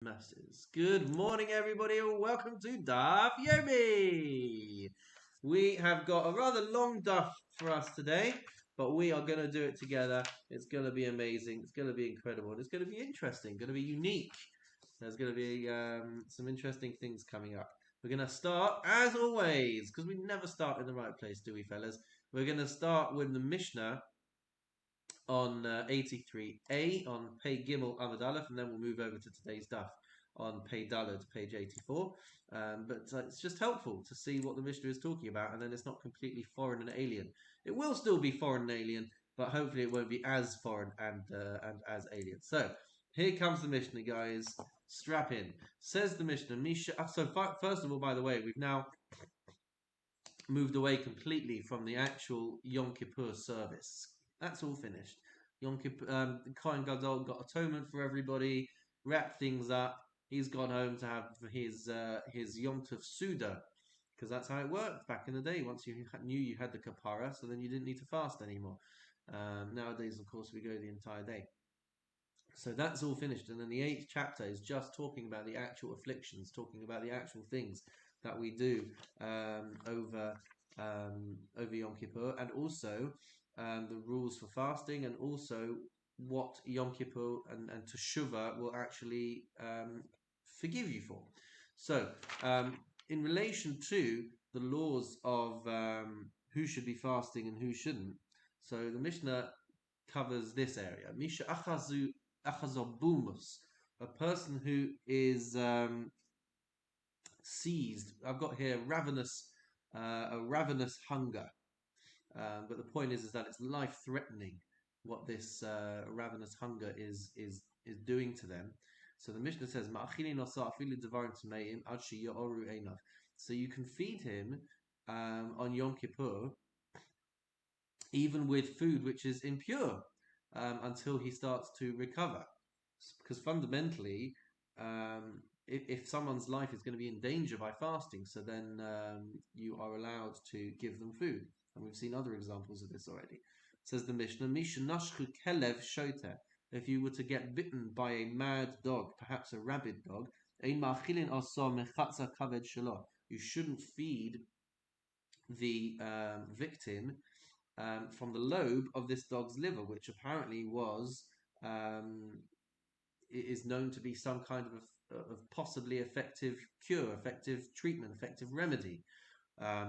Masses. Good morning, everybody, and welcome to Daf Yomi. We have got a rather long daf for us today, but we are going to do it together. It's going to be amazing. It's going to be incredible. And it's going to be interesting. Going to be unique. There's going to be some interesting things coming up. We're going to start, as always, because we never start in the right place, do we, fellas? We're going to start with the Mishnah on 83a on Pei Gimel Amud Aleph, and then we'll move over to today's daf on Pei Daled, page 84. But it's just helpful to see what the Mishnah is talking about, and then it's not completely foreign and alien. It will still be foreign and alien, but hopefully it won't be as foreign and as alien. So here comes the Mishnah, guys. Strap in. Says the Mishnah. First of all, by the way, we've now moved away completely from the actual Yom Kippur service. That's all finished. Yom Kippur, the Kohen Gadol got atonement for everybody, wrapped things up. He's gone home to have his Yom Tov Suda, because that's how it worked back in the day. Once you knew you had the kapara, so then you didn't need to fast anymore. Nowadays, of course, we go the entire day. So that's all finished. And then the 8th chapter is just talking about the actual afflictions, talking about the actual things that we do over Yom Kippur, and also the rules for fasting, and also what Yom Kippur and Teshuvah will actually forgive you for. So, in relation to the laws of who should be fasting and who shouldn't, so the Mishnah covers this area. Misha achazobumus, a person who is seized. I've got here a ravenous hunger. But the point is that it's life threatening what this ravenous hunger is doing to them. So the Mishnah says, so you can feed him on Yom Kippur, even with food which is impure, until he starts to recover. Because fundamentally, if someone's life is going to be in danger by fasting, so then you are allowed to give them food. And we've seen other examples of this already. It says the Mishnah, Mishnashchu kelev shoter. If you were to get bitten by a mad dog, perhaps a rabid dog, you shouldn't feed the victim from the lobe of this dog's liver, which apparently is known to be some kind of possibly effective cure, effective treatment, effective remedy.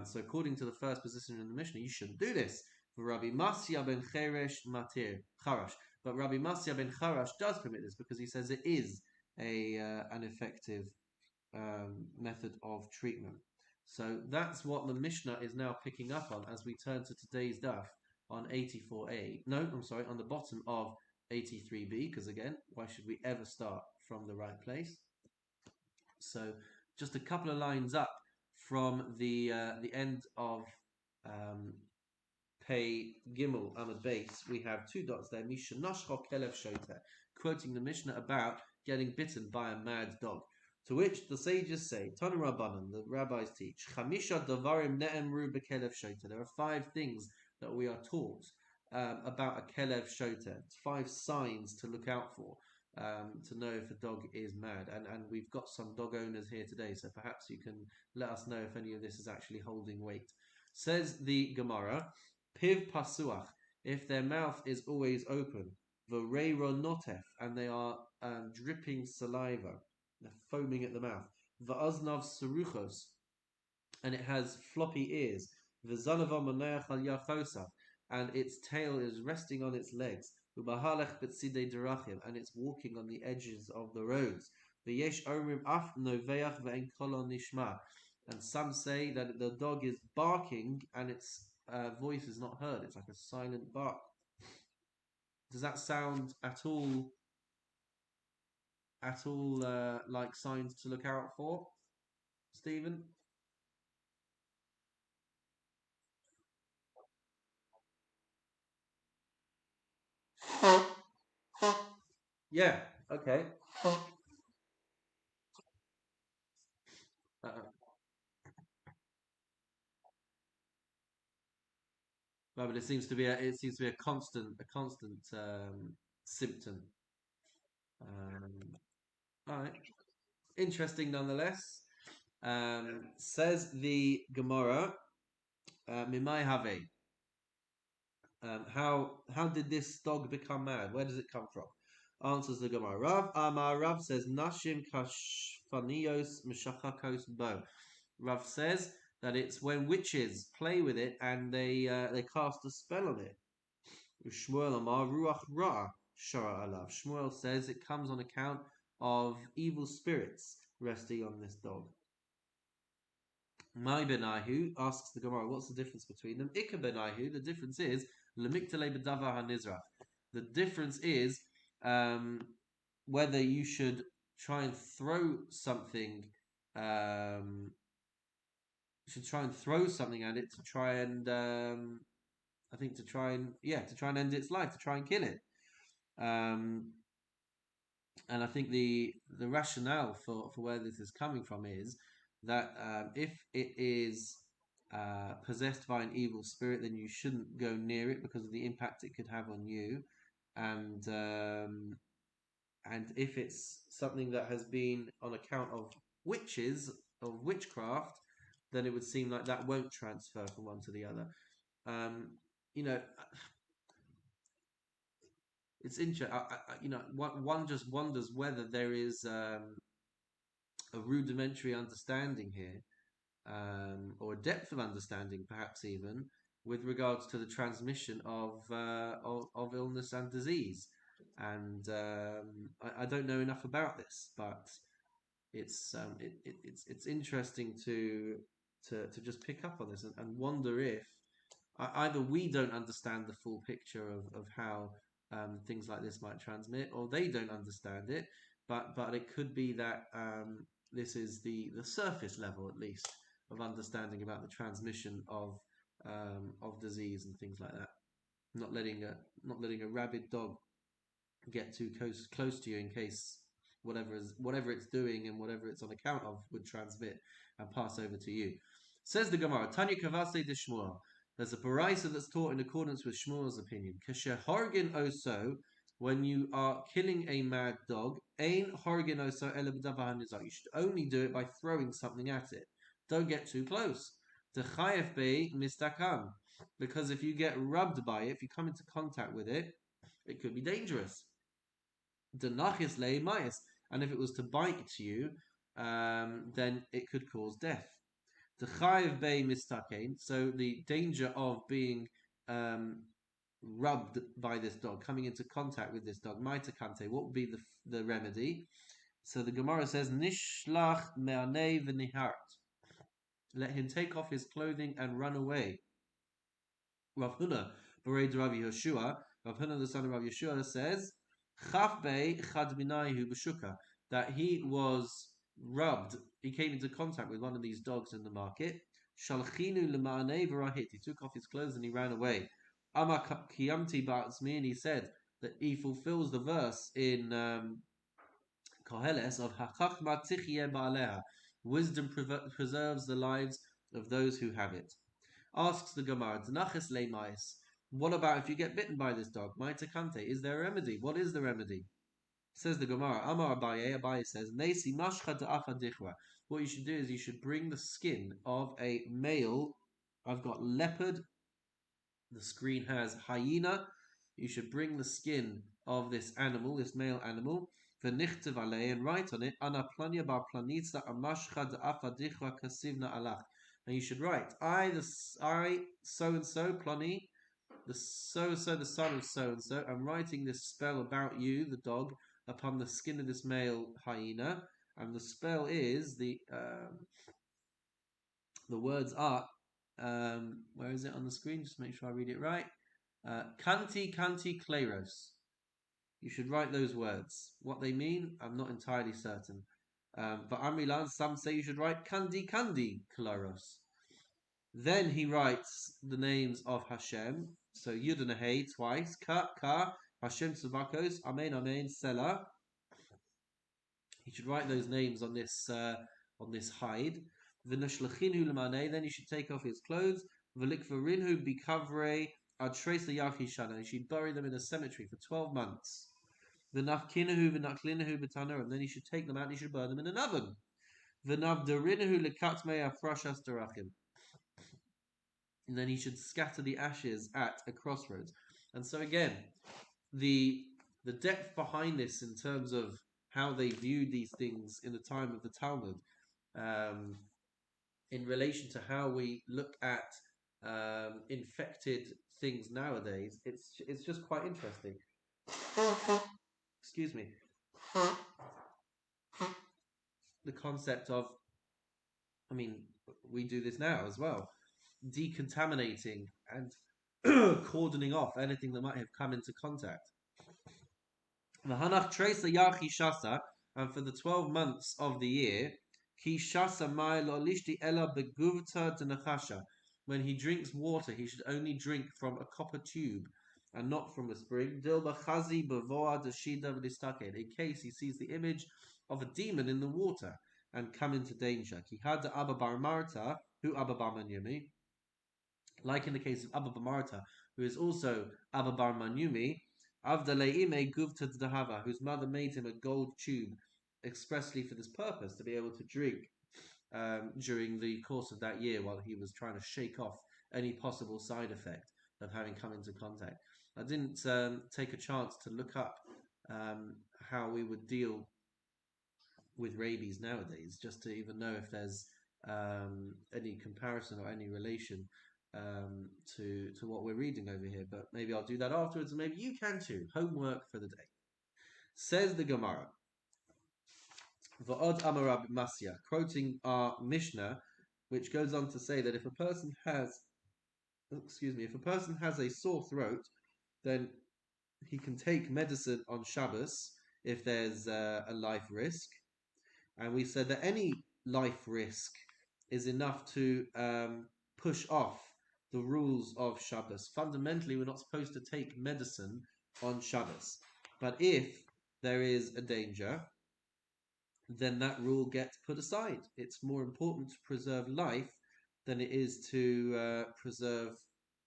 So according to the first position in the Mishnah, you shouldn't do this. Rabbi Masya ben Charash. But Rabbi Masya ben Charash does permit this because he says it is an effective method of treatment. So that's what the Mishnah is now picking up on as we turn to today's daf on 84a. No, I'm sorry, on the bottom of 83b, because again, why should we ever start from the right place? So just a couple of lines up from the end of Pei Gimel Amud Beis, we have 2 dots there. Mishnashcha kelev shoter, quoting the Mishnah about getting bitten by a mad dog. To which the sages say, Tanu Rabbanan, the rabbis teach, Chamisha davarim ne'emru bekelev shoter. There are 5 things that we are taught about a kelev shoter. It's 5 signs to look out for. To know if a dog is mad, and we've got some dog owners here today, so perhaps you can let us know if any of this is actually holding weight. Says the Gemara, Piv pasuach, if their mouth is always open, v'reiro notef, and they are dripping saliva, they're foaming at the mouth, v'aznav seruchos, and it has floppy ears, v'zanava maneach al yachosav, and its tail is resting on its legs, and it's walking on the edges of the roads. And some say that the dog is barking and its voice is not heard. It's like a silent bark. Does that sound at all like signs to look out for, Stephen? Yeah. Okay. Uh, no, but it seems to be a constant symptom. All right. Interesting nonetheless. Says the Gemara, Mimai Have. How did this dog become mad? Where does it come from? Answers the Gemara. Rav Amar Rav says Nashim Kashfanios Meshachakos Bo. Rav says that it's when witches play with it and they cast a spell on it. Shmuel Amar Ruach Ra Shara Alav. Shmuel says it comes on account of evil spirits resting on this dog. My Benahu asks the Gemara, what's the difference between them? Ika Benahu, the difference is Lemiktale Bedava HaNizrach. The difference is whether you should try and throw something at it to try and I think to try and end its life, to try and kill it. And I think the rationale for where this is coming from is that if it is possessed by an evil spirit, then you shouldn't go near it because of the impact it could have on you, and if it's something that has been on account of witchcraft, then it would seem like that won't transfer from one to the other. You know, it's interesting. One just wonders whether there is a rudimentary understanding here, or a depth of understanding, perhaps even with regards to the transmission of illness and disease. And I don't know enough about this, but it's interesting to just pick up on this and wonder if either we don't understand the full picture of how things like this might transmit, or they don't understand it. But it could be that this is the surface level, at least, of understanding about the transmission of disease and things like that. Not letting a rabid dog get too close to you in case whatever it's doing and whatever it's on account of would transmit and pass over to you. Says the Gemara, Tanya Kavase de Shmuel. There's a baraisa that's taught in accordance with Shmuel's opinion. Kasher horgin oso, when you are killing a mad dog, ein horgin oso you should only do it by throwing something at it. Don't get too close. The chayef be mistakam, because if you get rubbed by it, if you come into contact with it, it could be dangerous. Denachis le'mayis, and if it was to bite you, then it could cause death. The chayiv bei mistakein, so the danger of being rubbed by this dog, coming into contact with this dog, maitakante, what would be the remedy? So the Gemara says, Nishlach me'anei v'nihart. Let him take off his clothing and run away. Rav Huna, Bered Rav Yehoshua, Rav Huna the son of Rav Yehoshua says, Chaf bei chad minayhu b'shuka, that he was rubbed, he came into contact with one of these dogs in the market. Shalchinu l'ma'anei v'rahit, he took off his clothes and he ran away. Ama kiyamti ba'atzmi, and he said that he fulfills the verse in Koheles of Hachachma tichye ba'aleha, wisdom preserves the lives of those who have it. Asks the Gemara, D'naches le'mais, what about if you get bitten by this dog? Maitakante, is there a remedy? What is the remedy? Says the Gemara, Amar Abaye says, Nesi mashcha ta'afa dichra. What you should do is you should bring the skin of a male. I've got leopard. The screen has hyena. You should bring the skin of this animal, this male animal, v'nichtav alei, and write on it, Ana planya bar planitza amashcha ta'afa dichra kasivna alach. And you should write, I so and so Plani, the so the son of so and so, I'm writing this spell about you, the dog, upon the skin of this male hyena, and the spell is the words are where is it on the screen? Just make sure I read it right. Kanti kleros. You should write those words. What they mean, I'm not entirely certain. But Amrilan, some say you should write Kandi kleros. Then he writes the names of Hashem. So Yud and Hey twice. Ka Hashem Tzavakos, Amen, Amen, Selah. He should write those names on this hide. V'nashlachinu l'manei. Then he should take off his clothes. V'likvarinhu bikavrei ad trace the yachishana. He should bury them in a cemetery for 12 months. V'nafkinahu v'naklinahu b'tanur, and then he should take them out and he should burn them in an oven. V'navdarinahu lekatmei afrashas derachim, and then he should scatter the ashes at a crossroads. And so again, the depth behind this in terms of how they viewed these things in the time of the Talmud, in relation to how we look at infected things nowadays, it's just quite interesting. Excuse me. The concept of, I mean, we do this now as well, decontaminating and cordoning off anything that might have come into contact. V'hanach tresa yachi shasa, and for the 12 months of the year, ki shasa mai lo lishti ela beguvta denachasha. When he drinks water, he should only drink from a copper tube and not from a spring. Dilba chazi bevoa deshida v'distaked, in case he sees the image of a demon in the water and come into danger. Ki hada Abba bar Marta, who Abba bar Manyumi, like in the case of Abba bar Marta, who is also Abba bar Manyumi, Avdaleime Guvta Dahava, whose mother made him a gold tube expressly for this purpose, to be able to drink during the course of that year while he was trying to shake off any possible side effect of having come into contact. I didn't take a chance to look up how we would deal with rabies nowadays, just to even know if there's any comparison or any relation to what we're reading over here. But maybe I'll do that afterwards, and maybe you can too. Homework for the day. Says the Gemara, Va'od Amarab Masya, quoting our Mishnah, which goes on to say that if a person has a sore throat, then he can take medicine on Shabbos if there's a life risk. And we said that any life risk is enough to push off the rules of Shabbos. Fundamentally, we're not supposed to take medicine on Shabbos. But if there is a danger, then that rule gets put aside. It's more important to preserve life than it is to preserve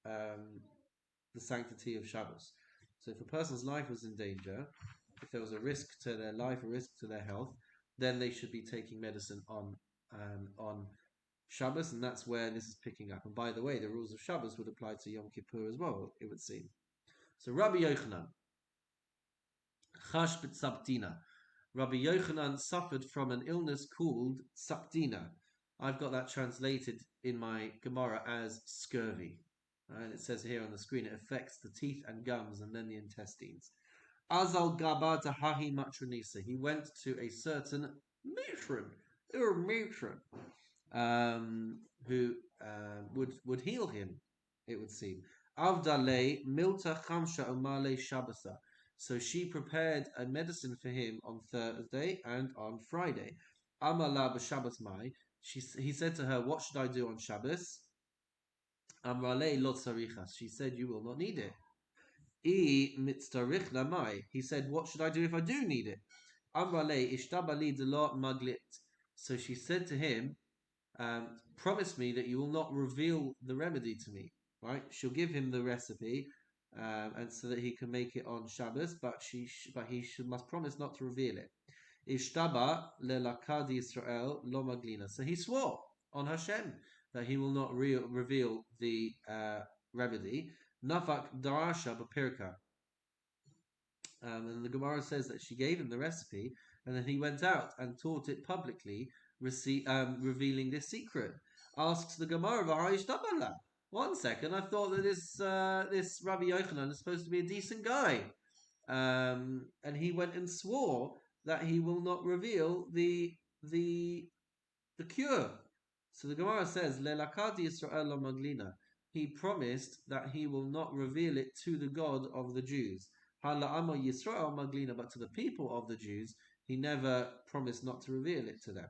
the sanctity of Shabbos. So if a person's life was in danger, if there was a risk to their life, a risk to their health, then they should be taking medicine on Shabbos, and that's where this is picking up. And by the way, the rules of Shabbos would apply to Yom Kippur as well, it would seem. So Rabbi Yochanan, Chash b'tzaptina. Rabbi Yochanan suffered from an illness called saptina. I've got that translated in my Gemara as scurvy. And it says here on the screen, it affects the teeth and gums and then the intestines. Azal Gabata Hahi Matronisa. He went to a certain matron, who would heal him, it would seem. Avdale Milta Chamsha Omale Shabbasa. So she prepared a medicine for him on Thursday and on Friday. Amala b'Shabbos Mai. He said to her, "What should I do on Shabbos?" Amrale lot tzarichas. She said, "You will not need it." I mitzarich lamai. He said, "What should I do if I do need it?" Amrale ishtabali delot maglit. So she said to him, "Promise me that you will not reveal the remedy to me." Right? She'll give him the recipe, and so that he can make it on Shabbos, but he must promise not to reveal it. Ishtaba lelakad Yisrael lo maglina. So he swore on Hashem that he will not reveal the remedy. Nafak darasha b'pirka. And the Gemara says that she gave him the recipe, and then he went out and taught it publicly, revealing this secret. Asks the Gemara, "V'ha'ishtabala." 1 second, I thought that this Rabbi Yochanan is supposed to be a decent guy, and he went and swore that he will not reveal the cure. So the Gemara says, "Lelakadi Yisrael lo maglina." He promised that he will not reveal it to the God of the Jews. Hala'ama Yisrael maglina, but to the people of the Jews, he never promised not to reveal it to them.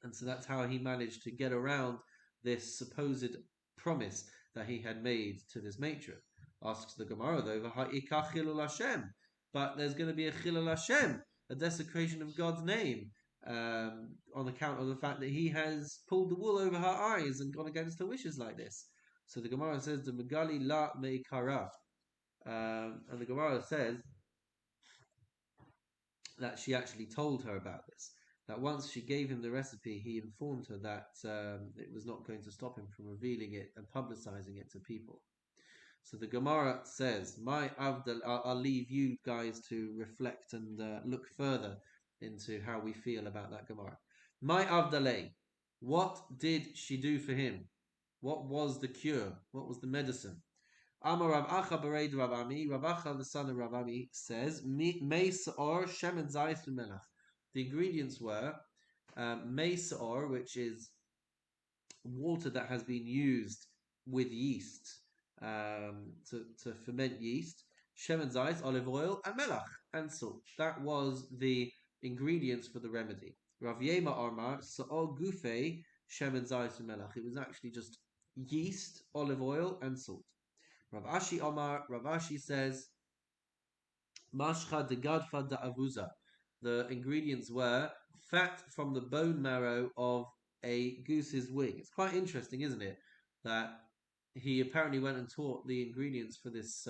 And so that's how he managed to get around this supposed promise that he had made to this matron. Asks the Gemara though, Hashem. But there's going to be a chilul Hashem, a desecration of God's name, on account of the fact that he has pulled the wool over her eyes and gone against her wishes like this. So the Gemara says, the Megali la meikara. And the Gemara says that she actually told her about this. That once she gave him the recipe, he informed her that it was not going to stop him from revealing it and publicizing it to people. So the Gemara says, "My Avdal, I'll leave you guys to reflect and look further into how we feel about that Gemara. My Avdaleh, what did she do for him? What was the cure? What was the medicine?" Amar Rav Acha Bereid Rav Ami, Rav Acha the son of Rav Ami says, "Mei Saor Shem and Zayis Melach." The ingredients were Mei Saor, which is water that has been used with yeast to ferment yeast, shemen zayis, olive oil, and melach, and salt. That was the ingredients for the remedy. Rav Yoma Armar, sa'ol gufe, shemen zayis, and melach. It was actually just yeast, olive oil, and salt. Rav Ashi Omar, Rav Ashi says, mashcha de gadfa da avuza. The ingredients were fat from the bone marrow of a goose's wing. It's quite interesting, isn't it? That he apparently went and taught the ingredients for this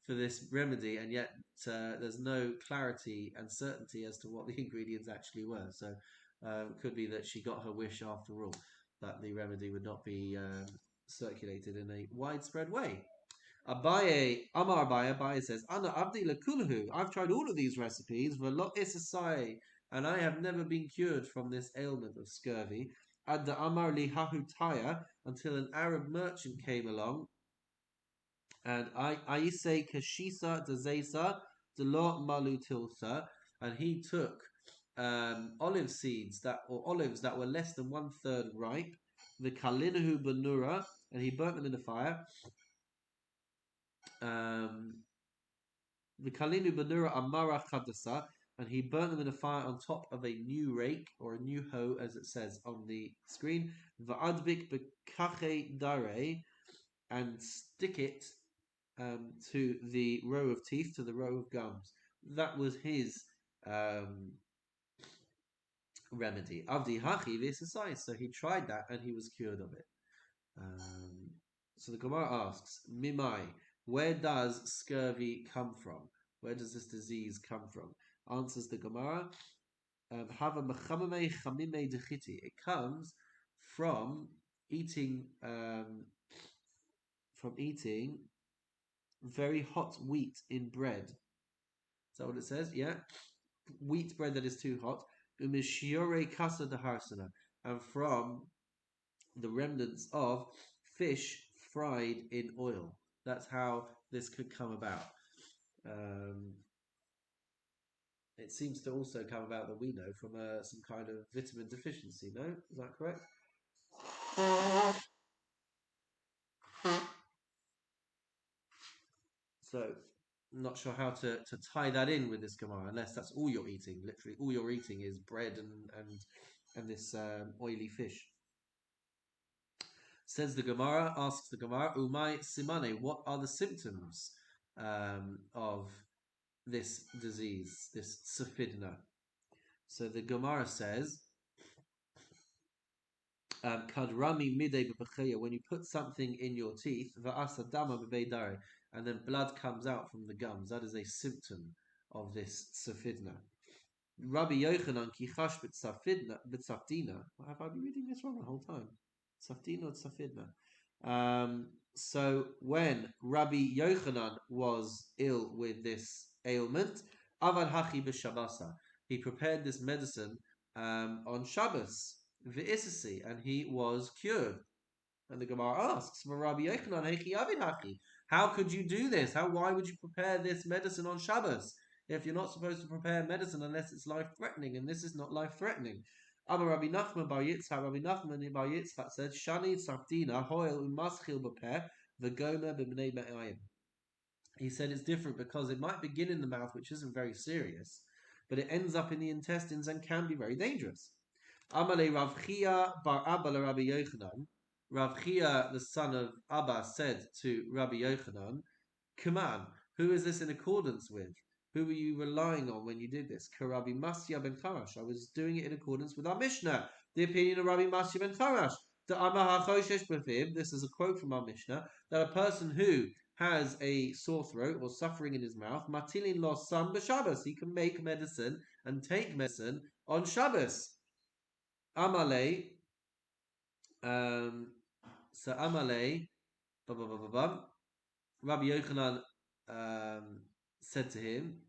for this remedy, and yet there's no clarity and certainty as to what the ingredients actually were. So it could be that she got her wish after all, that the remedy would not be circulated in a widespread way. Abaye, Amar Abaye, Abaye says, Ana Abdi Lakulhu. I've tried all of these recipes, Velo Isasai, and I have never been cured from this ailment of scurvy. Adda Amar Li Hahutaya, until an Arab merchant came along, and I say Kashisa Dezesa, Delo Malutilsa, and he took olive seeds or olives that were less than 1/3 ripe, the Kalinahu Banura, and he burnt them in the fire. The Kalinu Banura Amara Kadasa, and he burnt them in a fire on top of a new rake or a new hoe, as it says on the screen. Va'adbik bekache dare, and stick it to the row of teeth, to the row of gums. That was his remedy. Avdi hachi v'isasai. So he tried that and he was cured of it. So the Gemara asks, Mimai, where does scurvy come from? Where does this disease come from? Answers the Gemara, it comes from eating very hot wheat in bread. Is that what it says? Yeah. Wheat bread that is too hot. And from the remnants of fish fried in oil. That's how this could come about. It seems to also come about, that we know, from some kind of vitamin deficiency. No, is that correct? So, I'm not sure how to tie that in with this Gemara, unless that's all you're eating. Literally, all you're eating is bread and this oily fish. Says the Gemara, asks the Gemara, Umay Simane, what are the symptoms of this disease, this safidna? So the Gemara says, Kadrami mide b'becheya, when you put something in your teeth, va'asa dama b'beidare, and then blood comes out from the gums, that is a symptom of this safidna. Rabbi Yochanan kichash b'tzafdina. Have I been reading this wrong the whole time? Tzafdina or tzafidna? So when Rabbi Yochanan was ill with this ailment, avad hachi b'shabasa, he prepared this medicine on Shabbos, v'isasi, and he was cured. And the Gemara asks, Rabbi Yochanan, hechi avid hachi, how could you do this? Why would you prepare this medicine on Shabbos? If you're not supposed to prepare medicine unless it's life-threatening, and this is not life-threatening. Amar Rabbi Nachman bar Yitzchak, Rabbi Nachman bar Yitzchak said, Shani safdina hoil umaschil b'peh v'goma b'bnei me'ayim. He said it's different because it might begin in the mouth, which isn't very serious, but it ends up in the intestines and can be very dangerous. Amale Rav Chia bar Abba Rabbi Yochanan. Rav Chia, the son of Abba, said to Rabbi Yochanan, come on, who is this in accordance with? Who were you relying on when you did this? Rabbi Masya ben Charash. I was doing it in accordance with our Mishnah, the opinion of Rabbi Masya ben Charash. This is a quote from our Mishnah, that a person who has a sore throat or suffering in his mouth, matilin lo sam b'Shabbos. He can make medicine and take medicine on Shabbos. Amale, so Amale, Rabbi Yochanan said to him,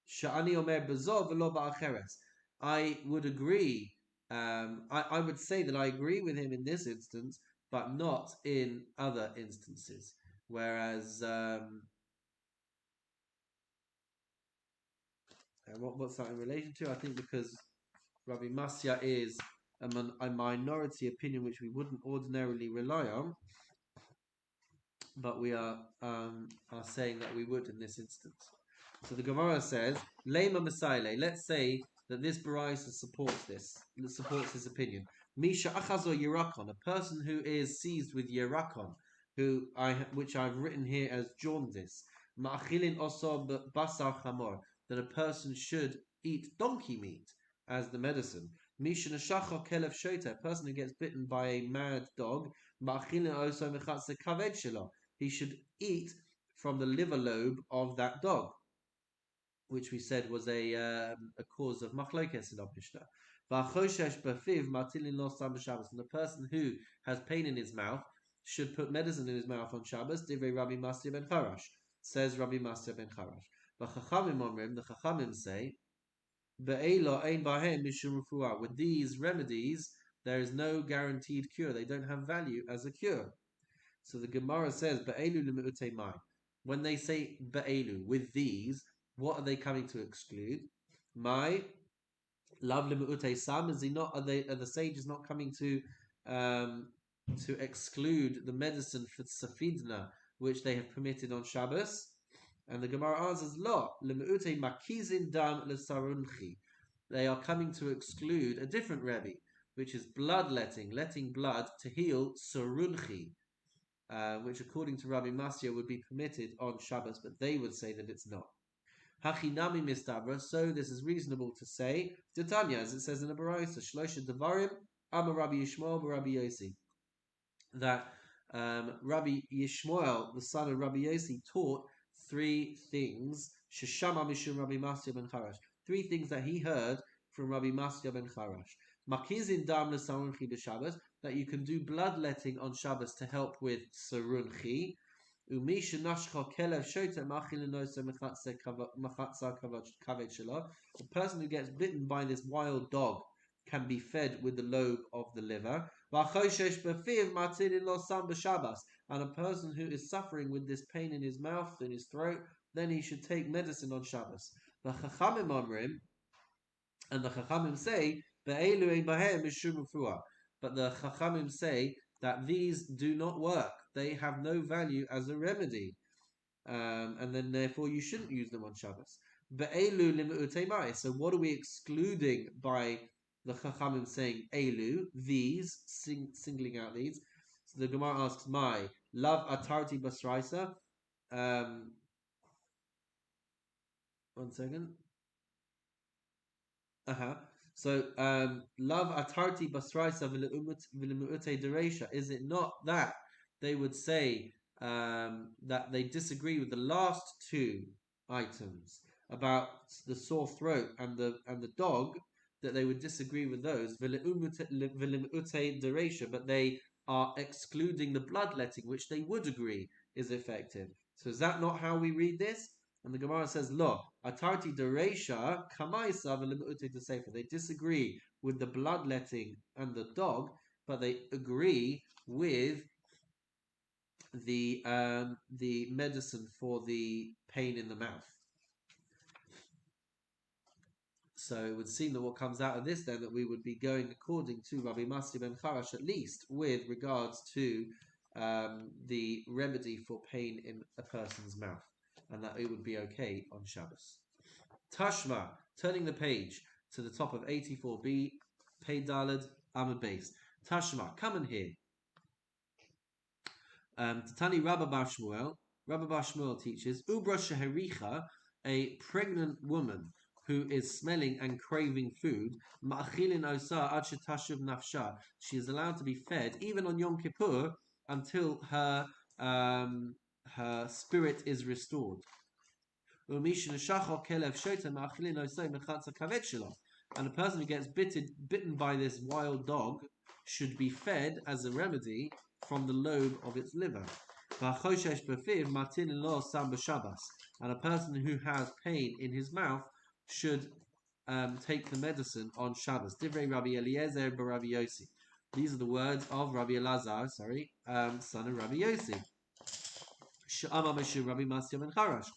Sha'ani omer bezov v'lo ba'acheres. I would agree. I would say that I agree with him in this instance, but not in other instances. Whereas, what's that in relation to? I think because Rabbi Masya is a minority opinion which we wouldn't ordinarily rely on, but we are saying that we would in this instance. So the Gemara says, Lema Masaile, let's say that this Baraisa supports his opinion. Misha Achazo Yerakon, a person who is seized with Yerakon, which I've written here as jaundice. Ma'achilin oso basar chamor, that a person should eat donkey meat as the medicine. Misha Nashacho Kelev Shota, a person who gets bitten by a mad dog. Ma'achilin oso mechatze kaved shelo, he should eat from the liver lobe of that dog, which we said was a cause of machlokes in our Mishnah. And the person who has pain in his mouth should put medicine in his mouth on Shabbos. Divrei Rabbi Masya ben Charash, says Rabbi Masya ben Charash. The Chachamim say, with these remedies, there is no guaranteed cure. They don't have value as a cure. So the Gemara says, when they say Ba'elu, with these, what are they coming to exclude? My love limu'ute sam, is he not? Are the sages not coming to exclude the medicine for safidna which they have permitted on Shabbos? And the Gemara answers, Lo limu'ute makizin dam lesarunchi. They are coming to exclude a different Rabbi, which is bloodletting, letting blood to heal sarunchi. Which according to Rabbi Masya would be permitted on Shabbos, but they would say that it's not. Hachinami mistabra, so this is reasonable to say, Titania, as it says in the Baraisa, Shlosha Devarim, Ama Rabbi Yishmael, Rabbi Yossi, that Rabbi Yishmael, the son of Rabbi Yossi, taught three things, Sheshama Mishum Rabbi Masya ben Charash, three things that he heard from Rabbi Masya ben Charash. Makizin dam l'sarunchi b'Shabbos, that you can do bloodletting on Shabbos to help with sarunchi. Umi shenashcha kelev shota machilinosa mechatza kaved shelo. The person who gets bitten by this wild dog can be fed with the lobe of the liver. And a person who is suffering with this pain in his mouth, in his throat, then he should take medicine on Shabbos. The Chachamim omrim, and the Chachamim say, but the Chachamim say that these do not work. They have no value as a remedy. And then therefore you shouldn't use them on Shabbos. So what are we excluding by the Chachamim saying Elu, these, singling out these? So the Gemara asks, my love atarti basraisa. One second. So, love atarti basraisa v'lemu'ute dereisha. Is it not that they would say that they disagree with the last two items about the sore throat and the dog? That they would disagree with those v'lemu'ute dereisha, but they are excluding the bloodletting, which they would agree is effective. So, is that not how we read this? And the Gemara says, Lo, atarti dereisha kamaisa v'lemu'ute desefer. They disagree with the bloodletting and the dog, but they agree with the medicine for the pain in the mouth. So it would seem that what comes out of this then, that we would be going according to Rabbi Masya ben Charash, at least with regards to the remedy for pain in a person's mouth, and that it would be okay on Shabbos. Tashma, turning the page to the top of 84b, Pei Daled Amud Beis. Tashma, come and hear. Tani Rabbi Bar Shmuel teaches, Ubra Shehericha, a pregnant woman who is smelling and craving food, Ma'achilin Osa Ad Shetashuv Nafsha, she is allowed to be fed even on Yom Kippur until her spirit is restored. And a person who gets bitten by this wild dog should be fed as a remedy from the lobe of its liver. And a person who has pain in his mouth should take the medicine on Shabbos. Divrei Rabbi Eliezer Rabbi Yossi. These are the words of Rabbi Elazar, son of Rabbi Yossi. Rabbi Masya ben Charash,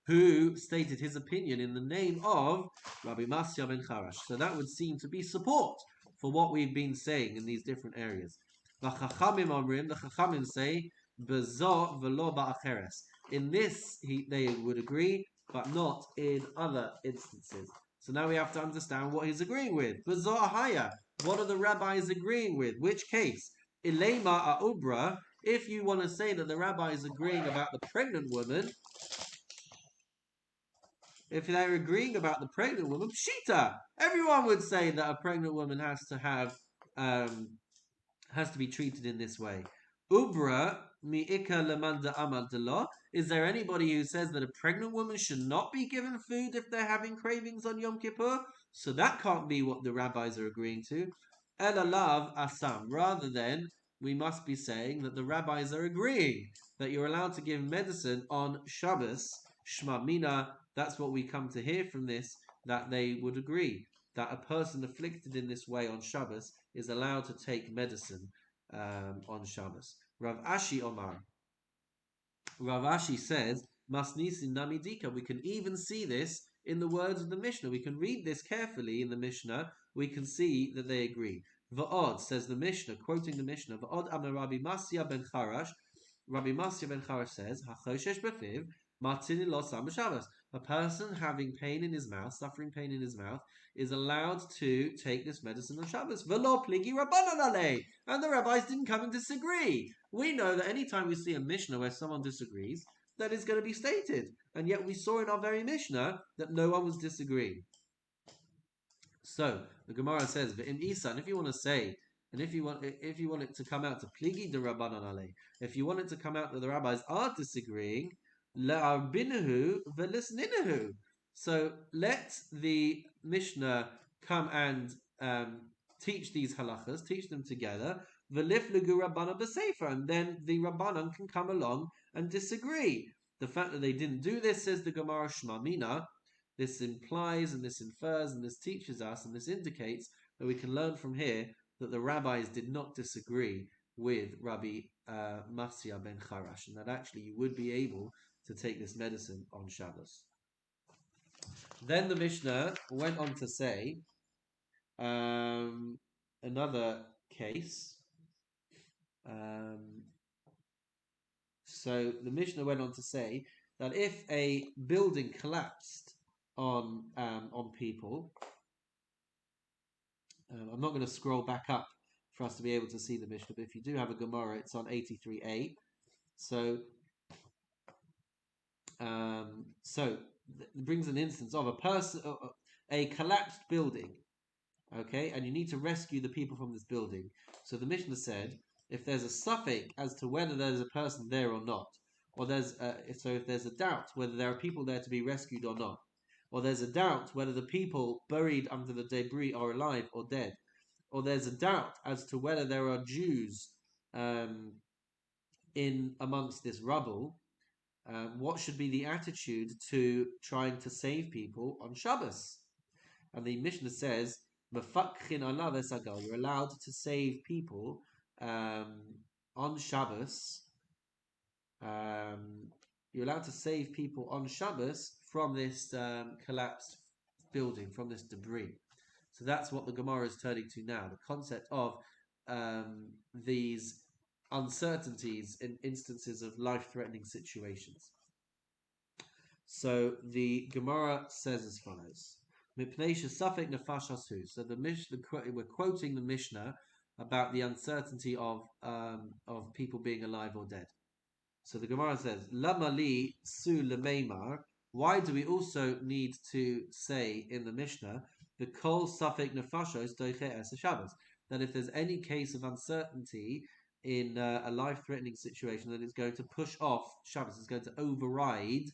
who stated his opinion in the name of Rabbi Masya ben Charash. So that would seem to be support for what we've been saying in these different areas. The Chachamim say, Bezo velo ba'acheres. In this, they would agree, but not in other instances. So now we have to understand what he's agreeing with. Bezo ahaya. What are the rabbis agreeing with? Which case? Ilema a'ubra. If you want to say that the rabbi is agreeing about the pregnant woman, if they're agreeing about the pregnant woman, pshita, everyone would say that a pregnant woman has to be treated in this way. Ubra mi'ika lemanda amadallah. Is there anybody who says that a pregnant woman should not be given food if they're having cravings on Yom Kippur? So that can't be what the rabbis are agreeing to. Elalav asam. Rather than, we must be saying that the rabbis are agreeing that you're allowed to give medicine on Shabbos. Shma mina. That's what we come to hear from this, that they would agree that a person afflicted in this way on Shabbos is allowed to take medicine on Shabbos. Rav Ashi Omar. Rav Ashi says, Masnisin Namidika. We can even see this in the words of the Mishnah. We can read this carefully in the Mishnah. We can see that they agree. Va'od, says the Mishnah, quoting the Mishnah, Va'od Amar Rabbi Masya ben Charash. Rabbi Masya ben Charash says, Hachoshesh b'fiv, Martini lo sam b'Shabbos. A person having pain in his mouth, suffering pain in his mouth, is allowed to take this medicine on Shabbos. V'lo pligi rabbanan alei. And the rabbis didn't come and disagree. We know that anytime we see a Mishnah where someone disagrees, that is going to be stated. And yet we saw in our very Mishnah that no one was disagreeing. So the Gemara says, "V'im isan." If you want to say, and if you want it to come out to pligi de rabbanan alei, if you want it to come out that the rabbis are disagreeing, le'arbinahu v'lisninahu. So let the Mishnah come and teach these halachas, teach them together. V'liflegu rabbanan b'sefer, and then the rabbanan can come along and disagree. The fact that they didn't do this, says the Gemara Shma Mina, this implies and this infers and this teaches us and this indicates that we can learn from here that the rabbis did not disagree with Rabbi Masya ben Charash, and that actually you would be able to take this medicine on Shabbos. Then the Mishnah went on to say another case. So the Mishnah went on to say that if a building collapsed on people, I'm not going to scroll back up for us to be able to see the Mishnah, but if you do have a Gemara, it's on 83a. So it brings an instance of a collapsed building, okay, and you need to rescue the people from this building. So the Mishnah said, if there's a suffix as to whether there's a person there or not, or if there's a doubt whether there are people there to be rescued or not, or there's a doubt whether the people buried under the debris are alive or dead, or there's a doubt as to whether there are Jews in amongst this rubble, what should be the attitude to trying to save people on Shabbos? And the Mishnah says, you're allowed to save people on Shabbos. You're allowed to save people on Shabbos from this collapsed building, from this debris. So that's what the Gemara is turning to now, the concept of these uncertainties in instances of life-threatening situations. So the Gemara says as follows. So we're quoting the Mishnah about the uncertainty of people being alive or dead. So the Gemara says, Lamali su lemeimar. Why do we also need to say in the Mishnah the kol safek nefashos doiche es Shabbos, that if there's any case of uncertainty in a life-threatening situation, then it's going to push off Shabbos. It's going to override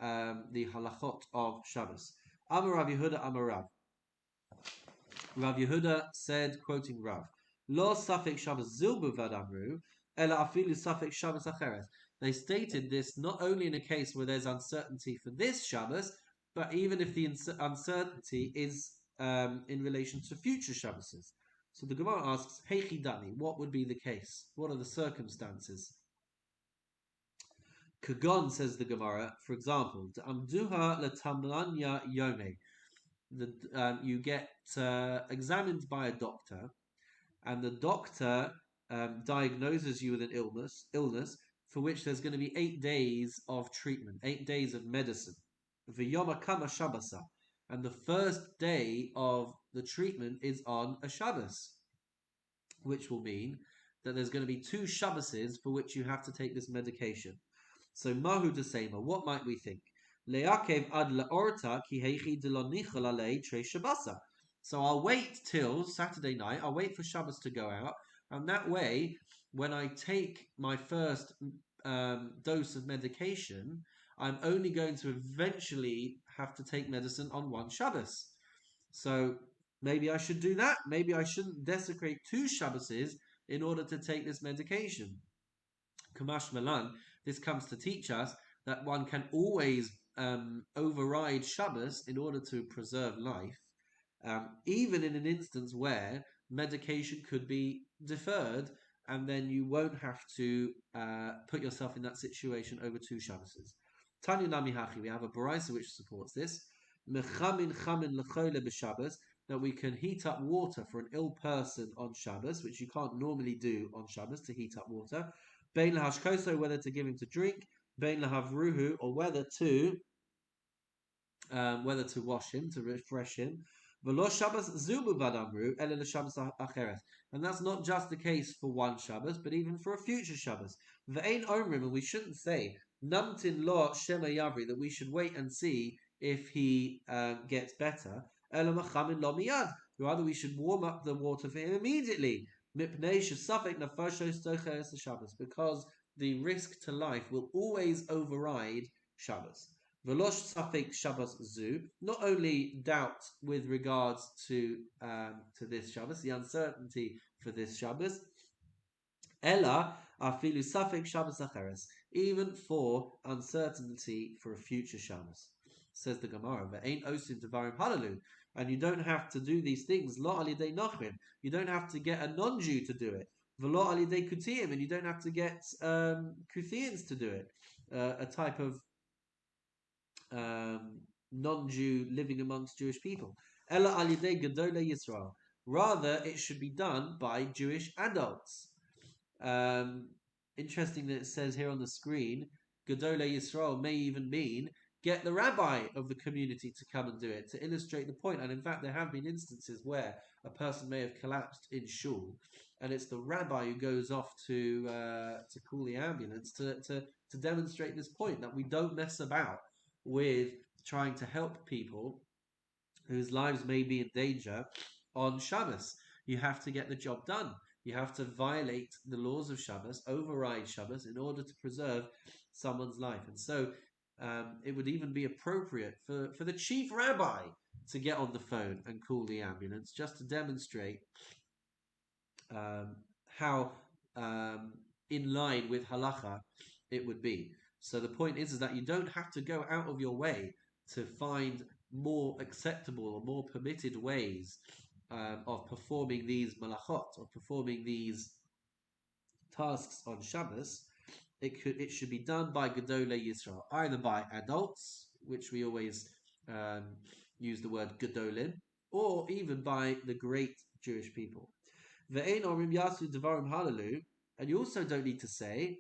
the halachot of Shabbos. Amar Rav Yehuda Amar Rav. Rav Yehuda said, quoting Rav, Lo safek Shabbos zilbu vadamru, ela afilu safek Shabbos acheret. They stated this not only in a case where there's uncertainty for this Shabbos, but even if the uncertainty is in relation to future Shabbos. So the Gemara asks, Heichi Dani, what would be the case? What are the circumstances? Kagon, says the Gemara, for example, Amduha letamlanya Yomi. You get examined by a doctor, and the doctor diagnoses you with an illness for which there's going to be 8 days of treatment, 8 days of medicine. Yoma kama Shabbasa, and the first day of the treatment is on a Shabbos, which will mean that there's going to be 2 Shabboses for which you have to take this medication. So mahu desema, what might we think? Leakev ad laorta ki heichi de lo nichol alei tre Shabbasa. So I'll wait till Saturday night. I'll wait for Shabbos to go out, and that way, when I take my first dose of medication, I'm only going to eventually have to take medicine on one Shabbos. So maybe I should do that. Maybe I shouldn't desecrate 2 Shabboses in order to take this medication. Kamash Malan, this comes to teach us that one can always override Shabbos in order to preserve life, even in an instance where medication could be deferred, and then you won't have to put yourself in that situation over 2 Shabboses. Tanya Nami Hachi, we have a Baraisa which supports this. Mechamin chamin lechole b'Shabbos, that we can heat up water for an ill person on Shabbos, which you can't normally do on Shabbos, to heat up water. Bein lahashkoso, whether to give him to drink. Bein lahavruhu, or whether to wash him, to refresh him. V'lo Shabbos zubu vadamru ele l'Shabbos acheret, and that's not just the case for one Shabbos, but even for a future Shabbos. V'ein omrim, and we shouldn't say namtin lo shema yavri, that we should wait and see if he gets better. Ela machamin lo miyad, rather we should warm up the water for him immediately. Because the risk to life will always override Shabbos. Velosh safek Shabbos zu, not only doubt with regards to this Shabbos, the uncertainty for this Shabbos, ella afilu safek Shabbos acheres, even for uncertainty for a future Shabbos. Says the Gemara, "Ve'ein osim devarim halalu," and you don't have to do these things. Lo alidei nachrim, you don't have to get a non-Jew to do it. V'lo alidei kutiyim, and you don't have to get Kuthians to do it. A type of non-Jew living amongst Jewish people. Ella alidei gedolei Yisrael. Rather, it should be done by Jewish adults. Interesting that it says here on the screen, gedolei Yisrael may even mean get the rabbi of the community to come and do it, to illustrate the point. And in fact, there have been instances where a person may have collapsed in shul, and it's the rabbi who goes off to call the ambulance to demonstrate this point, that we don't mess about with trying to help people whose lives may be in danger on Shabbos. You have to get the job done. You have to violate the laws of Shabbos, override Shabbos, in order to preserve someone's life. And so it would even be appropriate for the chief rabbi to get on the phone and call the ambulance, just to demonstrate how in line with halacha it would be. So the point is that you don't have to go out of your way to find more acceptable or more permitted ways of performing these malachot, of performing these tasks on Shabbos. It should be done by Gedolei Yisrael, either by adults, which we always use the word Gedolim, or even by the great Jewish people. Ve'ein orim yasu devarim halalu, and you also don't need to say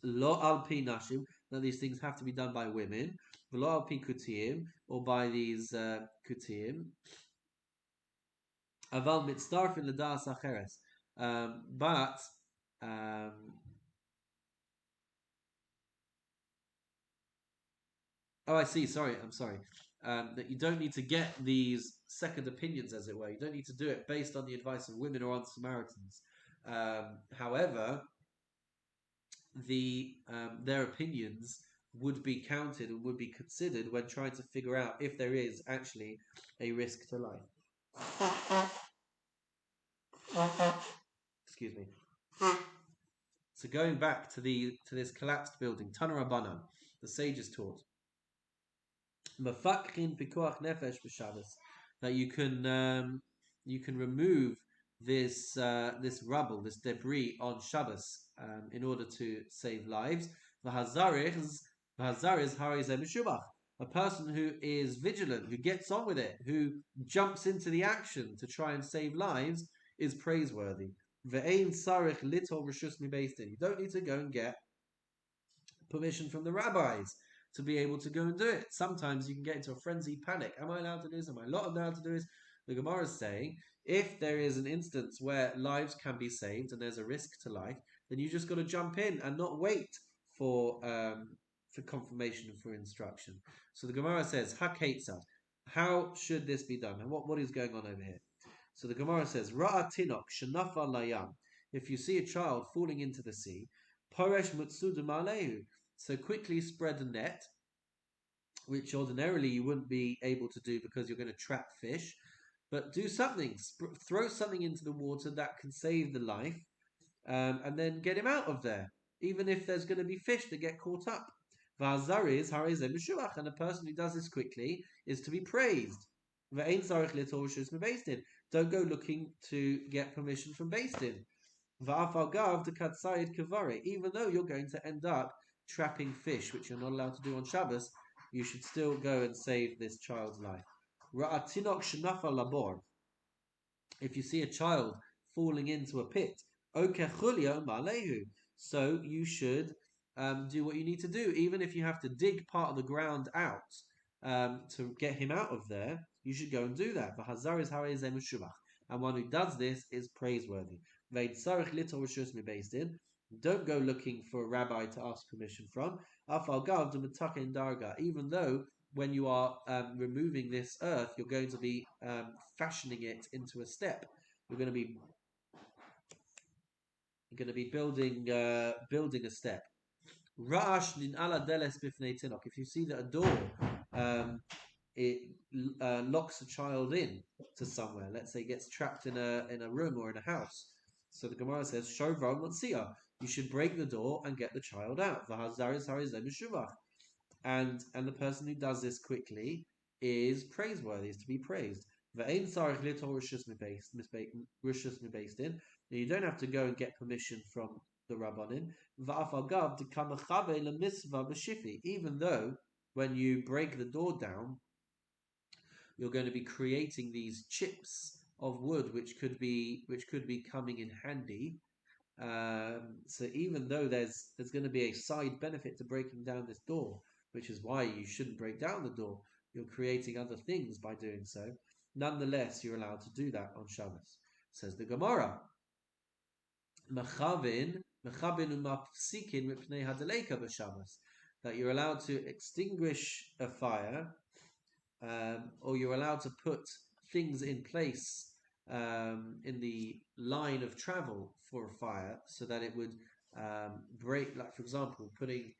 lo al pi nashim, that these things have to be done by women, lo al pi kutiyim, or by these kutiyim. Aval mitzdarfin l'das acheres, but oh, I see. Sorry, I'm sorry. That you don't need to get these second opinions, as it were. You don't need to do it based on the advice of women or on Samaritans. However, their opinions would be counted and would be considered when trying to figure out if there is actually a risk to life. Excuse me. So going back to this collapsed building, Tana Rabbanan, the sages taught Mafakrin pikuach nefesh b'Shabbos, that you can remove this rubble, this debris on Shabbos in order to save lives. V'hazariz harizeh mishubach. A person who is vigilant, who gets on with it, who jumps into the action to try and save lives, is praiseworthy. Ve'ein sarich litol reshus mibeistin. You don't need to go and get permission from the rabbis to be able to go and do it. Sometimes you can get into a frenzied panic. Am I allowed to do this? Am I not allowed to do this? The Gemara is saying if there is an instance where lives can be saved and there's a risk to life, then you just got to jump in and not wait for confirmation and for instruction. So the Gemara says, "Haketzad." How should this be done? And what is going on over here? So the Gemara says, "Ra'a tinok shenafa layam." If you see a child falling into the sea, poresh mutsudu malehu. So quickly spread a net, which ordinarily you wouldn't be able to do because you're going to trap fish. But do something, throw something into the water that can save the life, and then get him out of there. Even if there's going to be fish that get caught up. And a person who does this quickly is to be praised. Don't go looking to get permission from Beis Din. Even though you're going to end up trapping fish, which you're not allowed to do on Shabbos, you should still go and save this child's life. If you see a child falling into a pit, so you should do what you need to do, even if you have to dig part of the ground out to get him out of there. You should go and do that. And one who does this is praiseworthy. Don't go looking for a rabbi to ask permission from. Even though when you are removing this earth, you're going to be fashioning it into a step. You're going to be building a step. If you see that a door it locks a child in to somewhere, let's say gets trapped in a room or in a house. So the Gemara says, you should break the door and get the child out. And the person who does this quickly is praiseworthy, is to be praised. You don't have to go and get permission from the Rabbanin. Even though when you break the door down, you're going to be creating these chips of wood, which could be coming in handy. So even though there's going to be a side benefit to breaking down this door, which is why you shouldn't break down the door, you're creating other things by doing so. Nonetheless, you're allowed to do that on Shabbos. Says the Gemara, that you're allowed to extinguish a fire, or you're allowed to put things in place in the line of travel for a fire so that it would break, like for example, putting,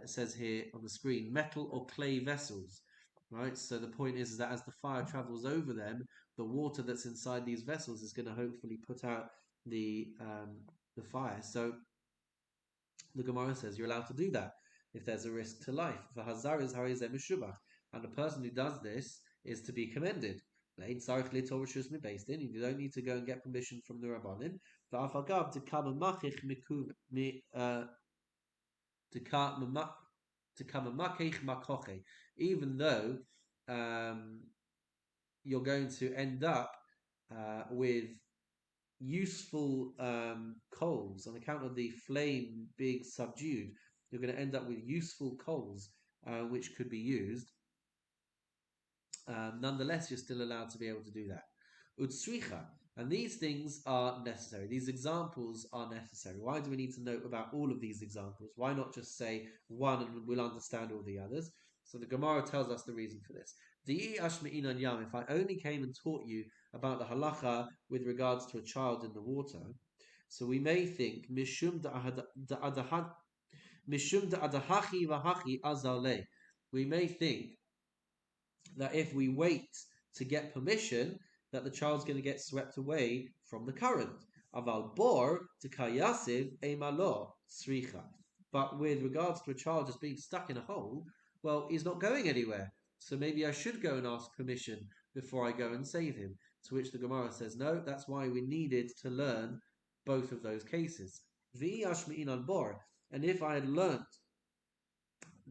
it says here on the screen, metal or clay vessels, right? So the point is that as the fire travels over them, the water that's inside these vessels is going to hopefully put out the fire. So the Gemara says you're allowed to do that if there's a risk to life. And the person who does this is to be commended. You don't need to go and get permission from the Rabbanim. Even though you're going to end up with useful coals on account of the flame being subdued, you're going to end up with useful coals which could be used. Nonetheless, you're still allowed to be able to do that. Utsricha, and these things are necessary. These examples are necessary. Why do we need to know about all of these examples? Why not just say one and we'll understand all the others? So the Gemara tells us the reason for this. If I only came and taught you about the halacha with regards to a child in the water, So we may think mishum da'adahachi v'hachi azale. We may think that if we wait to get permission, that the child's going to get swept away from the current. Aval bor to kayasiv emalo sricha. But with regards to a child just being stuck in a hole, well, he's not going anywhere. So maybe I should go and ask permission before I go and save him. To which the Gemara says, no, that's why we needed to learn both of those cases. And if I had learnt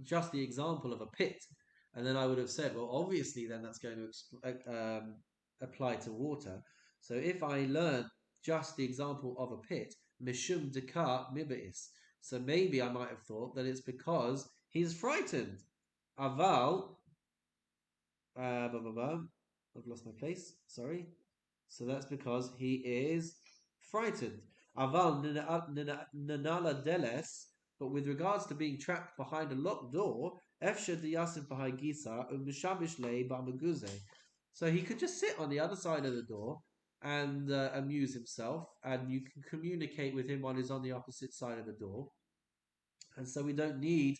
just the example of a pit, and then I would have said, well, obviously, then that's going to apply to water. So if I learn just the example of a pit, mishum deka mibais, so maybe I might have thought that it's because he's frightened. Aval, I've lost my place. Sorry. So that's because he is frightened. Aval nanala deles. But with regards to being trapped behind a locked door, so he could just sit on the other side of the door and amuse himself, and you can communicate with him while he's on the opposite side of the door. And so we don't need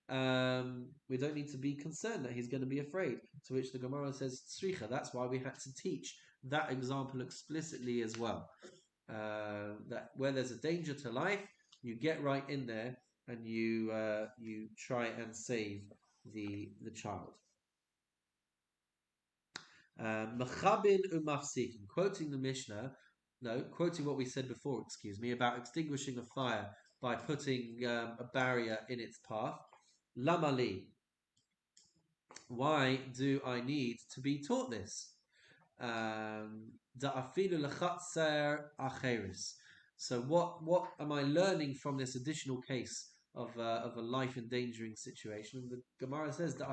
to be concerned that he's going to be afraid. To which the Gemara says, "Tzricha." That's why we had to teach that example explicitly as well. That where there's a danger to life, you get right in there and you try and save the child. Machabin umafsikin, quoting the Mishnah, quoting what we said before, about extinguishing a fire by putting a barrier in its path. Lamali, why do I need to be taught this? So what am I learning from this additional case of a life endangering situation? The Gemara says that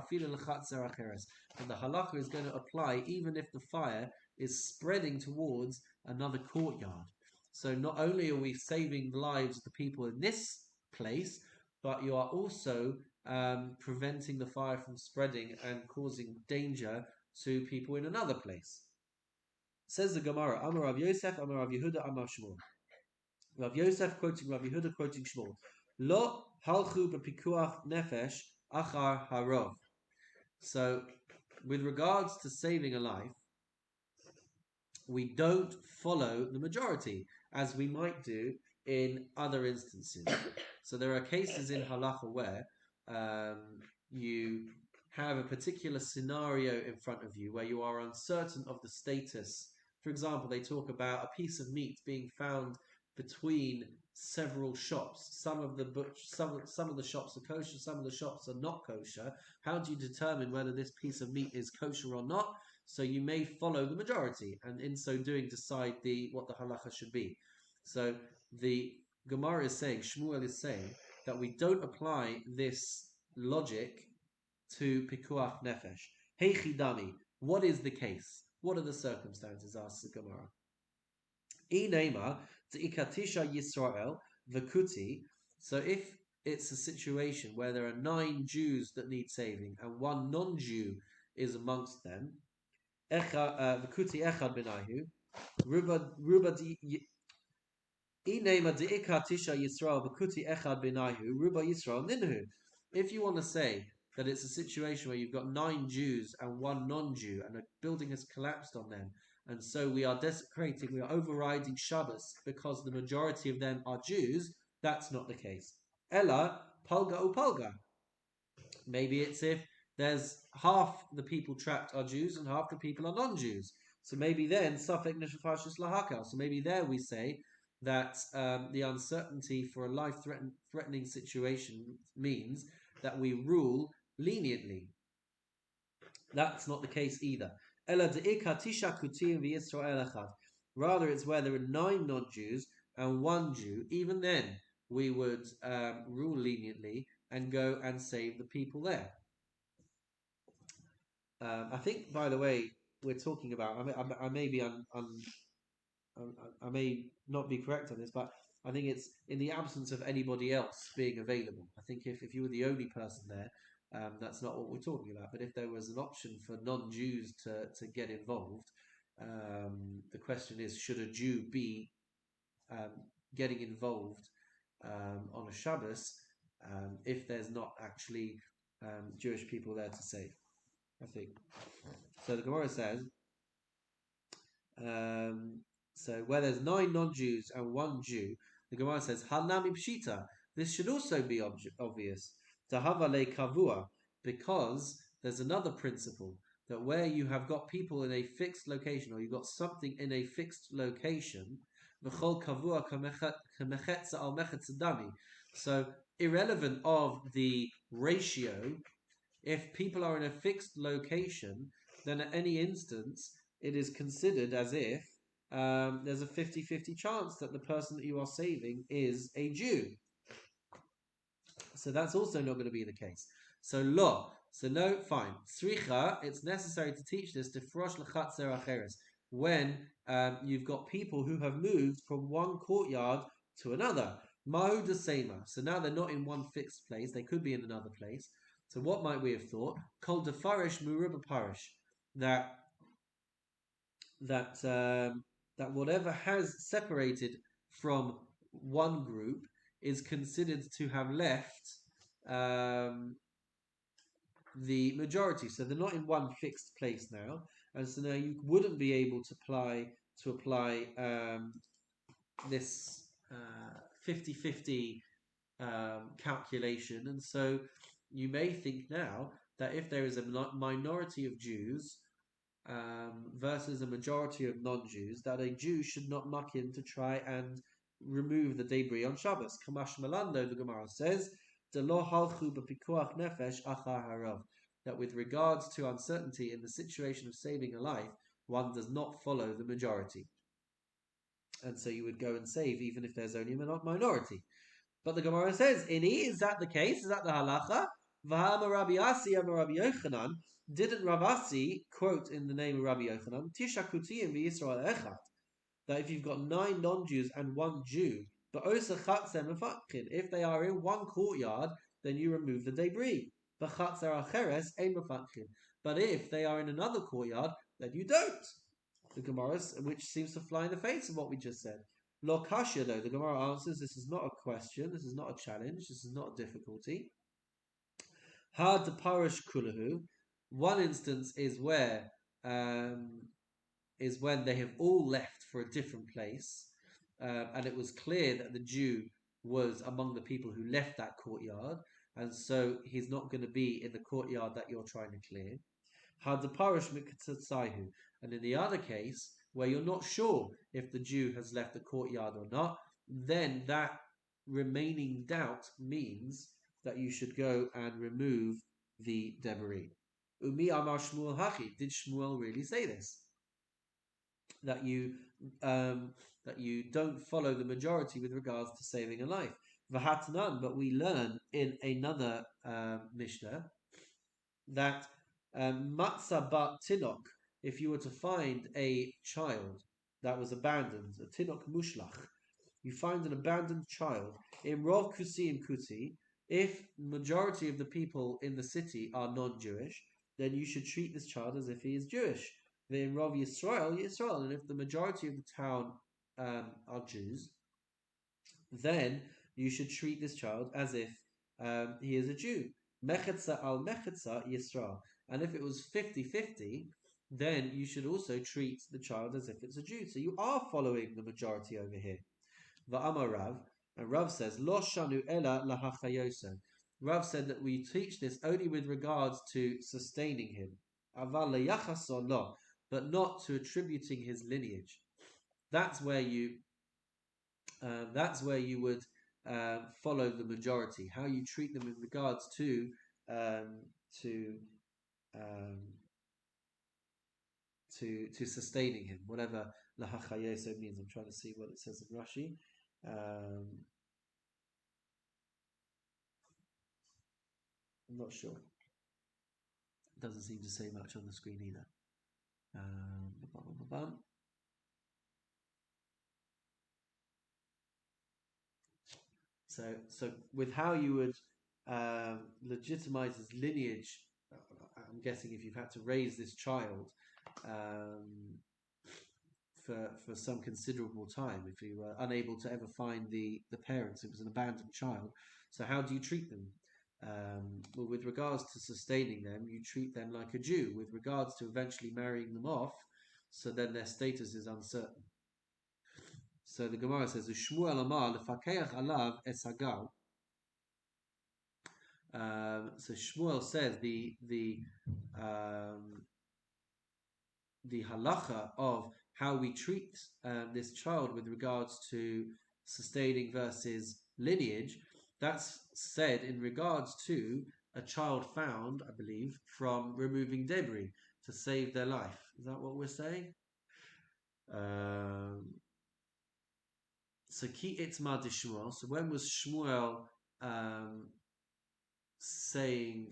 and the halakha is going to apply even if the fire is spreading towards another courtyard. So not only are we saving the lives of the people in this place, but you are also preventing the fire from spreading and causing danger to people in another place. Says the Gemara, Amar Rav Yosef, Amar Rav Yehuda, Amar Shmuel. Rav Yosef quoting Rav Yehuda, quoting Shmuel. Lo halchu b'pikuach nefesh achar harov. So, with regards to saving a life, we don't follow the majority, as we might do in other instances. So there are cases in halacha where you have a particular scenario in front of you where you are uncertain of the status. For example, they talk about a piece of meat being found between several shops. Some of the shops are kosher, some of the shops are not kosher. How do you determine whether this piece of meat is kosher or not? So you may follow the majority, and in so doing decide what the halacha should be. So the Gemara is saying, Shmuel is saying, that we don't apply this logic to pikuach nefesh. Hey chidami, what is the case? What are the circumstances? Asks the Gemara. Inema ikatisha Yisrael v'kuti. So if it's a situation where there are 9 Jews that need saving and 1 non-Jew is amongst them, v'kuti echad benahu, ruba inema ikatisha Yisrael v'kuti echad benahu, ruba Yisrael ninhu. If you want to say that it's a situation where you've got 9 Jews and 1 non-Jew, and a building has collapsed on them, and so we are desecrating, we are overriding Shabbos because the majority of them are Jews, that's not the case. Ella, palga o palga. Maybe it's if there's half the people trapped are Jews and half the people are non-Jews. So maybe then, safek neshafashis lahakal. So maybe there we say that the uncertainty for a life-threatening situation means that we rule leniently. That's not the case either. Rather, it's where there are 9 non-Jews and 1 Jew. Even then, we would rule leniently and go and save the people there. I think, by the way, we're talking about. I may be I may not be correct on this, but I think it's in the absence of anybody else being available. I think if you were the only person there, that's not what we're talking about. But if there was an option for non-Jews to get involved, the question is, should a Jew be getting involved on a Shabbos if there's not actually Jewish people there to save. I think. So the Gemara says, um, so where there's 9 non-Jews and 1 Jew, the Gemara says, Hanami Pshita. This should also be obvious. Tahavale Kavua, because there's another principle that where you have got people in a fixed location, or you've got something in a fixed location, V'chol Kavua Kamechetza al Mechetzadami. So irrelevant of the ratio, if people are in a fixed location, then at any instance, it is considered as if there's a 50-50 chance that the person that you are saving is a Jew. So that's also not going to be the case. So lo, so no, fine. Sricha, it's necessary to teach this to frosh lechatzer acheres, when you've got people who have moved from one courtyard to another. Mahu desema. So now they're not in one fixed place; they could be in another place. So what might we have thought? Kol defarish muruba parish, that that whatever has separated from one group is considered to have left the majority. So they're not in one fixed place now, and so now you wouldn't be able to apply this 50-50 calculation, and so you may think now that if there is a minority of Jews versus a majority of non-Jews, that a Jew should not muck in to try and remove the debris on Shabbos. Kamash Malando, the Gemara says, that with regards to uncertainty in the situation of saving a life, one does not follow the majority. And so you would go and save even if there's only a minority. But the Gemara says, is that the case? Is that the halacha? Rabbi Asi and Rabbi Yochanan, didn't Rav Asi quote in the name of Rabbi Yochanan, Tisha Kutiyim v'Yisrael Echad, that if you've got 9 non-Jews and 1 Jew, but Osa Chatzem Mefakin, if they are in one courtyard, then you remove the debris. But if they are in another courtyard, then you don't. The Gemara, which seems to fly in the face of what we just said. Lo kasha, though, the Gemara answers, this is not a question, this is not a challenge, this is not a difficulty. Hard to parish kulahu. One instance is where is when they have all left for a different place, and it was clear that the Jew was among the people who left that courtyard, and so he's not going to be in the courtyard that you're trying to clear. Hard to parish mikatsayu. And in the other case, where you're not sure if the Jew has left the courtyard or not, then that remaining doubt means that you should go and remove the debris. Umi amar Shmuel hachi. Did Shmuel really say this? That you don't follow the majority with regards to saving a life. V'hatnan, but we learn in another Mishnah that matzah bat tinok, if you were to find a child that was abandoned, a tinok mushlach, you find an abandoned child, in rov kusi and kuti, if majority of the people in the city are non-Jewish, then you should treat this child as if he is Jewish. In rov Yisrael, Yisrael, and if the majority of the town are Jews, then you should treat this child as if he is a Jew. Mechetza al mechetza Yisrael. And if it was 50-50, then you should also treat the child as if it's a Jew. So you are following the majority over here. Va'amar Rav, and Rav says, Lo shanu ela lahachayosa. Rav said that we teach this only with regards to sustaining him. Aval leyachason lo, but not to attributing his lineage. That's where you would follow the majority. How you treat them in regards to sustaining him, whatever lahachayeso means. I'm trying to see what it says in Rashi. I'm not sure. It doesn't seem to say much on the screen either. So with how you would legitimize his lineage, I'm guessing if you've had to raise this child for some considerable time if you were unable to ever find the parents. It was an abandoned child. So how do you treat them? Well, with regards to sustaining them, you treat them like a Jew. With regards to eventually marrying them off, so then their status is uncertain. So the Gemara says, "Shmuel amar lefakeach alav esagal." So Shmuel says um, the halacha of how we treat this child with regards to sustaining versus lineage, that's said in regards to a child found, I believe, from removing debris to save their life. Is that what we're saying? So ki itzma de Shmuel. So when was Shmuel saying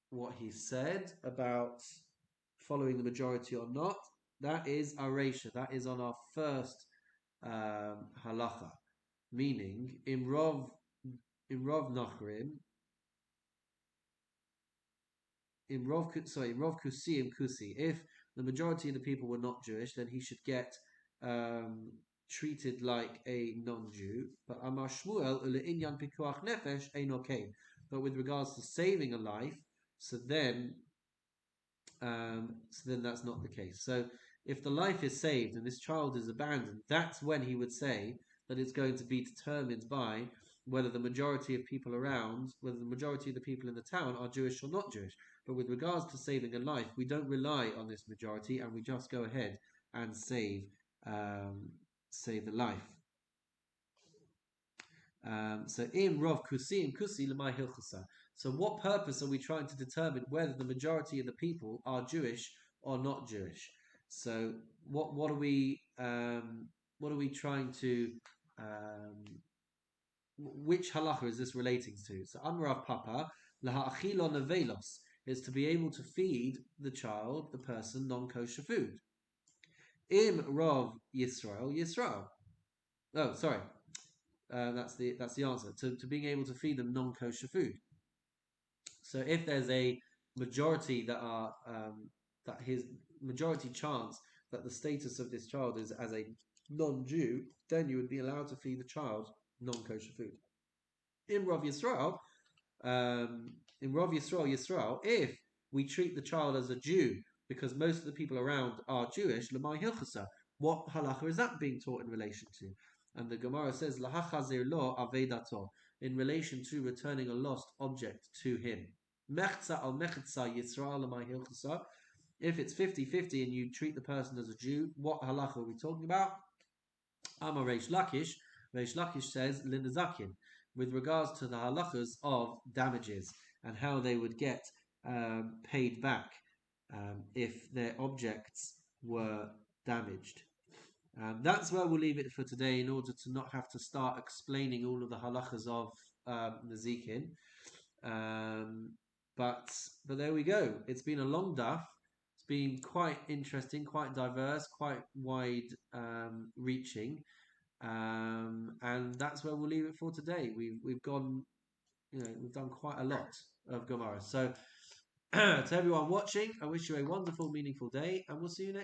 what he said about following the majority or not? That is Aresha. That is on our first halacha, meaning in Rov Nachrim, in Rov Kusi. If the majority of the people were not Jewish, then he should get treated like a non-Jew. But Amar Shmuel inyan pikuach nefesh ein okay. But with regards to saving a life, so then that's not the case. So if the life is saved and this child is abandoned, that's when he would say that it's going to be determined by whether the majority of people around, whether the majority of the people in the town are Jewish or not Jewish. But with regards to saving a life, we don't rely on this majority, and we just go ahead and save the life. So in Rov Kusi Lemai Hilchasa. So what purpose are we trying to determine whether the majority of the people are Jewish or not Jewish? So what are we trying to which halacha is this relating to? So Amrav Papa laha'achilo nevelos is to be able to feed the child, the person, non-kosher food. Im Rov Yisrael. Oh, sorry. That's the answer to being able to feed them non-kosher food. So if there's a majority that his majority chance that the status of this child is as a non-Jew, then you would be allowed to feed the child non-kosher food. In Rav Yisrael, if we treat the child as a Jew because most of the people around are Jewish, Lamai Hilchasa, what halacha is that being taught in relation to? And the Gemara says, Lahachazir lo avedato, in relation to returning a lost object to him. Mechza al mechza Yisrael Lamai Hilchasa. If it's 50-50 and you treat the person as a Jew, what halacha are we talking about? Amar Reish Lakish. Reish Lakish says, Linazakin, with regards to the halachas of damages and how they would get paid back if their objects were damaged. That's where we'll leave it for today in order to not have to start explaining all of the halachas of Nazikin. But there we go. It's been a long daf. It's been quite interesting, quite diverse, quite wide reaching. And that's where we'll leave it for today. We've gone, we've done quite a lot of Gemara. So to everyone watching, I wish you a wonderful, meaningful day, and we'll see you next time.